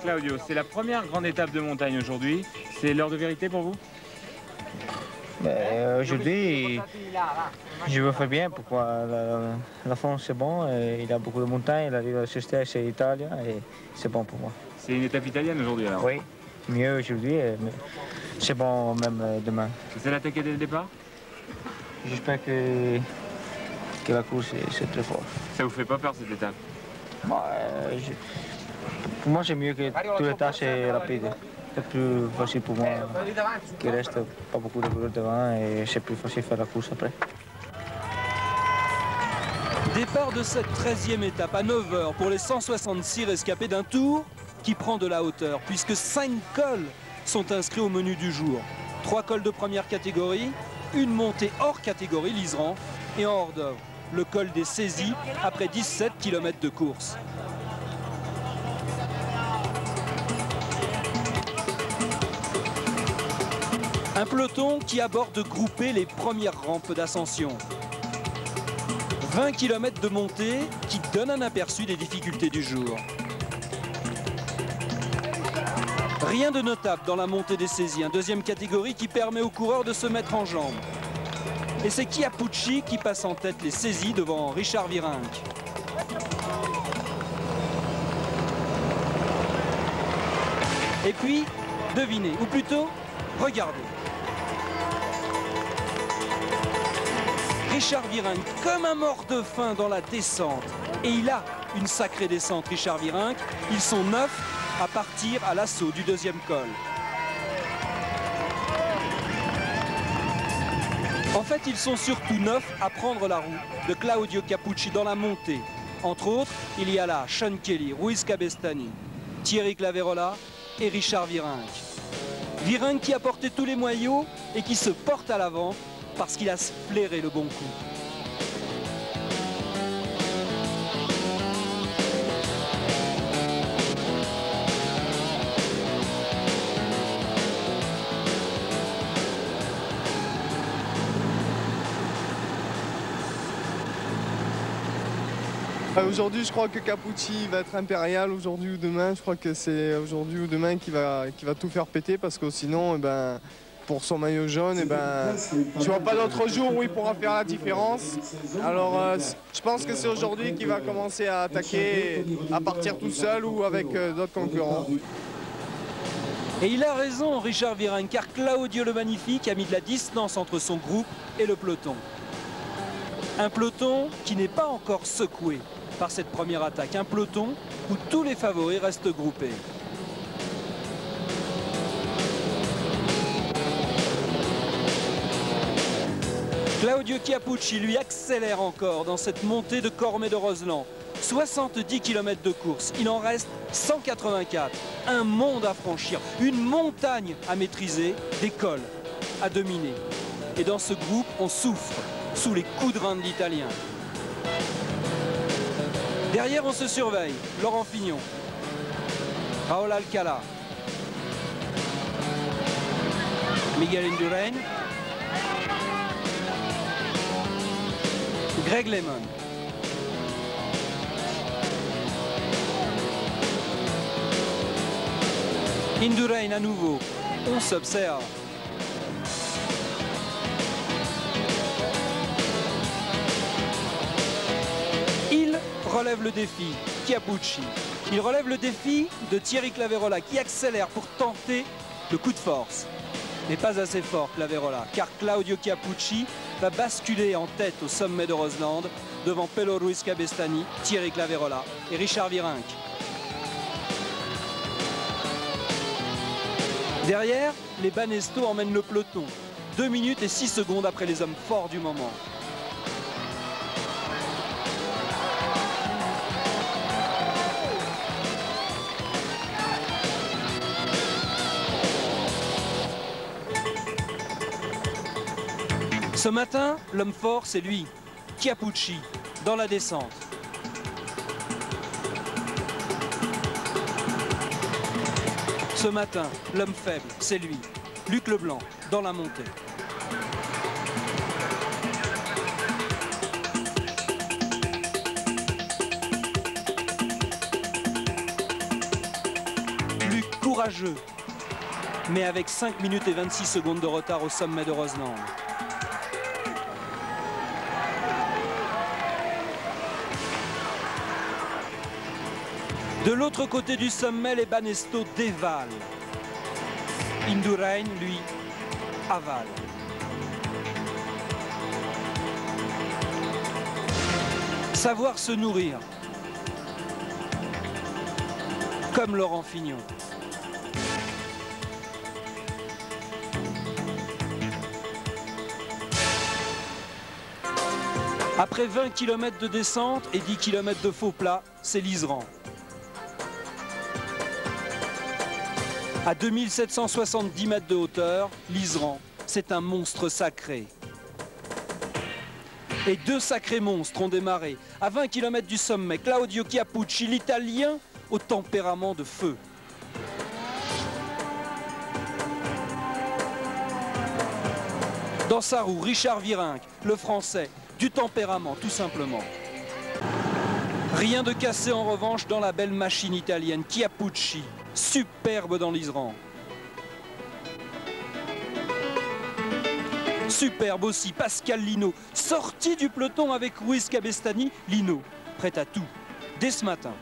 Claudio, c'est la première grande étape de montagne aujourd'hui. C'est l'heure de vérité pour vous? Aujourd'hui, je me fais bien. Pourquoi la France c'est bon, il y a beaucoup de montagnes, la rive Sestière c'est l'Italie et c'est bon pour moi. C'est une étape italienne aujourd'hui alors? Oui, mieux aujourd'hui, mais c'est bon même demain. C'est l'attaquer dès le départ? J'espère que la course c'est très fort. Ça vous fait pas peur cette étape? Pour moi c'est mieux que tous les tâches c'est rapide. C'est plus facile pour moi qu'il reste pas beaucoup de coureurs devant et c'est plus facile de faire la course après. Départ de cette 13e étape à 9 h pour les 166 rescapés d'un tour qui prend de la hauteur puisque 5 cols sont inscrits au menu du jour. 3 cols de première catégorie, une montée hors catégorie Liseran et en hors d'œuvre le col des saisies après 17 km de course. Un peloton qui aborde groupé les premières rampes d'ascension. 20 km de montée qui donne un aperçu des difficultés du jour. Rien de notable dans la montée des saisies, un deuxième catégorie qui permet aux coureurs de se mettre en jambes. Et c'est Chiappucci qui passe en tête les saisies devant Richard Virenque. Et puis, devinez, ou plutôt, regardez. Richard Virenque comme un mort de faim dans la descente. Et il a une sacrée descente, Richard Virenque. Ils sont 9 à partir à l'assaut du deuxième col. En fait, ils sont surtout 9 à prendre la roue de Claudio Chiappucci dans la montée. Entre autres, il y a là Sean Kelly, Ruiz Cabestany, Thierry Claverola et Richard Virenque. Virenque qui a porté tous les maillots et qui se porte à l'avant parce qu'il a flairé le bon coup. Aujourd'hui, je crois que Chiappucci va être impérial aujourd'hui ou demain. Je crois que c'est aujourd'hui ou demain qu'il va tout faire péter parce que sinon, pour son maillot jaune, je vois pas d'autre jour où il pourra faire la différence. Alors, je pense que c'est aujourd'hui qu'il va commencer à attaquer, à partir tout seul ou avec d'autres concurrents. Et il a raison, Richard Virenque, car Claudio le Magnifique a mis de la distance entre son groupe et le peloton. Un peloton qui n'est pas encore secoué par cette première attaque. Un peloton où tous les favoris restent groupés. Claudio Chiappucci lui accélère encore dans cette montée de Cormet de Roseland. 70 km de course, il en reste 184. Un monde à franchir, une montagne à maîtriser, des cols à dominer. Et dans ce groupe, on souffre sous les coups de rein de l'Italien. Derrière, on se surveille. Laurent Fignon, Raoul Alcala, Miguel Indurain, Greg Lemon. Indurain à nouveau. On s'observe. Il relève le défi, Chiappucci. Il relève le défi de Thierry Claverola qui accélère pour tenter le coup de force. Mais pas assez fort Claverola, car Claudio Chiappucci va basculer en tête au sommet de Roseland devant Pello Ruiz Cabestany, Thierry Claverola et Richard Virenque. Derrière, les Banesto emmènent le peloton, 2 minutes et 6 secondes après les hommes forts du moment. Ce matin, l'homme fort, c'est lui, Chiappucci, dans la descente. Ce matin, l'homme faible, c'est lui, Luc Leblanc, dans la montée. courageux, mais avec 5 minutes et 26 secondes de retard au sommet de Roseland. De l'autre côté du sommet, les Banesto dévalent. Indurain, lui, avale. Savoir se nourrir, comme Laurent Fignon. Après 20 km de descente et 10 km de faux plat, c'est l'Iseran. À 2770 mètres de hauteur, l'Iseran, c'est un monstre sacré. Et deux sacrés monstres ont démarré. À 20 km du sommet, Claudio Chiappucci, l'Italien au tempérament de feu. Dans sa roue, Richard Virenque, le Français, du tempérament tout simplement. Rien de cassé en revanche dans la belle machine italienne, Chiappucci, superbe dans l'Iseran. Superbe aussi, Pascal Lino, sorti du peloton avec Ruiz Cabestany, Lino, prêt à tout, dès ce matin.